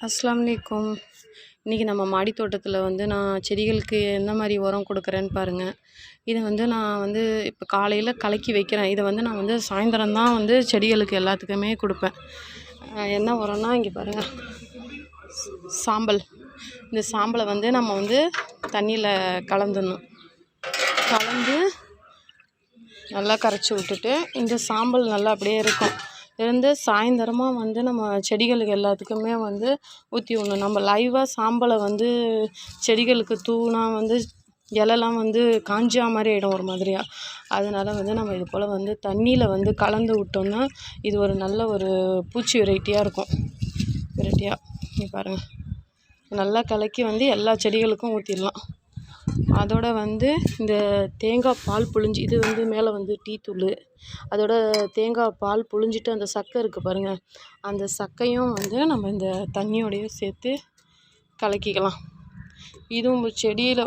அஸ்ஸலாமு அலைக்கும். இன்றைக்கி நம்ம மாடி தோட்டத்தில் நான் செடிகளுக்கு எந்த மாதிரி உரம் கொடுக்குறேன்னு பாருங்கள். இதை நான் இப்போ காலையில் கலக்கி வைக்கிறேன். இதை நான் சாயந்தரம் தான் செடிகளுக்கு எல்லாத்துக்குமே கொடுப்பேன். என்ன உரம்னா இங்கே பாருங்கள், சாம்பல். இந்த சாம்பலை நம்ம தண்ணியில் கலந்துடணும். கலந்து நல்லா கரைச்சி விட்டுட்டு இந்த சாம்பல் நல்லா அப்படியே இருக்கும் இருந்து சாயந்தரமாக நம்ம செடிகளுக்கு எல்லாத்துக்குமே ஊற்றி விடணும். நம்ம லைவாக சாம்பலை செடிகளுக்கு தூவினா இலைலாம் காஞ்சா மாதிரி ஆகிடும் ஒரு மாதிரியாக. அதனால் நம்ம இது போல் தண்ணியில் கலந்து விட்டோம்னா இது ஒரு நல்ல ஒரு பூச்சி வெரைட்டியாக இருக்கும். இங்கே பாருங்கள், நல்லா கலக்கி எல்லா செடிகளுக்கும் ஊற்றிடலாம். அதோட இந்த தேங்காய் பால் புழிஞ்சு, இது மேலே டீ தூள், அதோட தேங்காய் பால் புழிஞ்சிட்டு அந்த சக்கை இருக்குது பாருங்கள், அந்த சக்கையும் நம்ம இந்த தண்ணியோடையும் சேர்த்து கலக்கிக்கலாம். இதுவும் செடியில்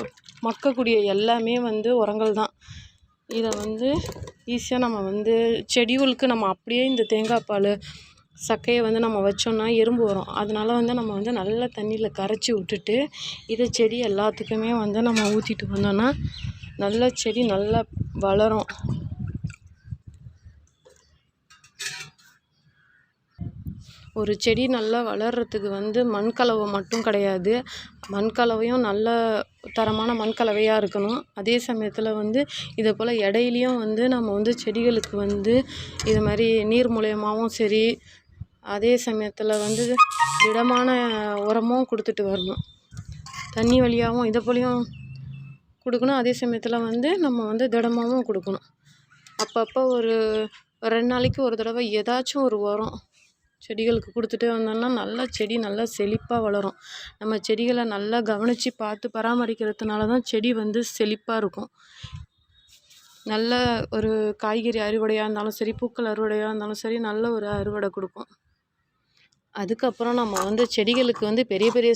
மக்கக்கூடிய எல்லாமே உரங்கள் தான். இதை ஈஸியாக நம்ம செடிகளுக்கு நம்ம அப்படியே இந்த தேங்காய் பால் சக்கையை நம்ம வச்சோம்னா எறும்பு வரும். அதனால நம்ம நல்லா தண்ணியில் கரைச்சி விட்டுட்டு இதை செடி எல்லாத்துக்குமே நம்ம ஊற்றிட்டு வந்தோம்னா நல்லா செடி நல்லா வளரும். ஒரு செடி நல்லா வளர்கிறதுக்கு மண்கலவை மட்டும் கிடையாது, மண்கலவையும் நல்ல தரமான மண்கலவையாக இருக்கணும். அதே சமயத்தில் இதை போல் இடையிலையும் நம்ம செடிகளுக்கு இது மாதிரி நீர் மூலயமாவும் சரி, அதே சமயத்தில் திடமான உரமும் கொடுத்துட்டு வரணும். தண்ணி வழியாகவும் இதை போலையும் கொடுக்கணும். அதே சமயத்தில் நம்ம திடமாகவும் கொடுக்கணும். அப்பப்போ ஒரு 2 நாளைக்கு ஒரு தடவை ஏதாச்சும் ஒரு உரம் செடிகளுக்கு கொடுத்துட்டே வந்தோம்னா நல்லா செடி நல்லா செழிப்பாக வளரும். நம்ம செடிகளை நல்லா கவனித்து பார்த்து பராமரிக்கிறதுனால தான் செடி செழிப்பாக இருக்கும். நல்ல ஒரு காய்கறி அறுவடையாக இருந்தாலும் சரி, பூக்கள் அறுவடையாக இருந்தாலும் சரி, நல்ல ஒரு அறுவடை கொடுக்கும். அதுக்கப்புறம் நம்ம செடிகளுக்கு பெரிய பெரிய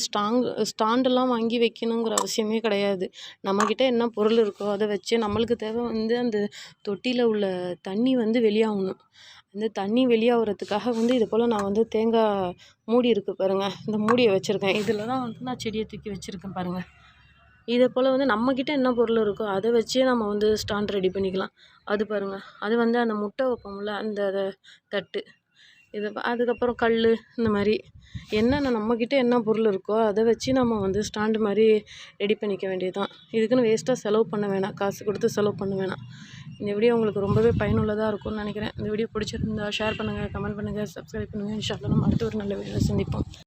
ஸ்டாண்டெல்லாம் வாங்கி வைக்கணுங்கிற அவசியமே கிடையாது. நம்மக்கிட்ட என்ன பொருள் இருக்கோ அதை வச்சு நம்மளுக்கு தேவை அந்த தொட்டியில் உள்ள தண்ணி வெளியாகணும். அந்த தண்ணி வெளியாகிறதுக்காக இது போல் நான் தேங்காய் மூடி இருக்குது பாருங்கள், இந்த மூடியை வச்சுருக்கேன். இதில் தான் நான் செடியை தூக்கி வச்சுருக்கேன் பாருங்கள். இதை போல் நம்மக்கிட்ட என்ன பொருள் இருக்கோ அதை வச்சே நம்ம ஸ்டாண்ட் ரெடி பண்ணிக்கலாம். அது பாருங்கள், அது அந்த முட்டை வைப்போம்ல அந்த தட்டு, இது அதுக்கப்புறம் கல், இந்த மாதிரி என்னென்ன நம்மக்கிட்ட என்ன பொருள் இருக்கோ அதை வச்சு நம்ம ஸ்டாண்டு மாதிரி ரெடி பண்ணிக்க வேண்டியது தான். இதுக்குன்னு வேஸ்ட்டாக செலவு பண்ண வேணாம், காசு கொடுத்து செலவு பண்ண வேணாம். இந்த வீடியோ உங்களுக்கு ரொம்பவே பயனுள்ளதாக இருக்கும்னு நினைக்கிறேன். இந்த வீடியோ பிடிச்சிருந்தா ஷேர் பண்ணுங்கள், கமெண்ட் பண்ணுங்கள், சப்ஸ்கிரைப் பண்ணுங்கள். இன்ஷா அல்லாஹ் நம்ம அடுத்த ஒரு நல்ல வீடியோவில் சந்திப்போம்.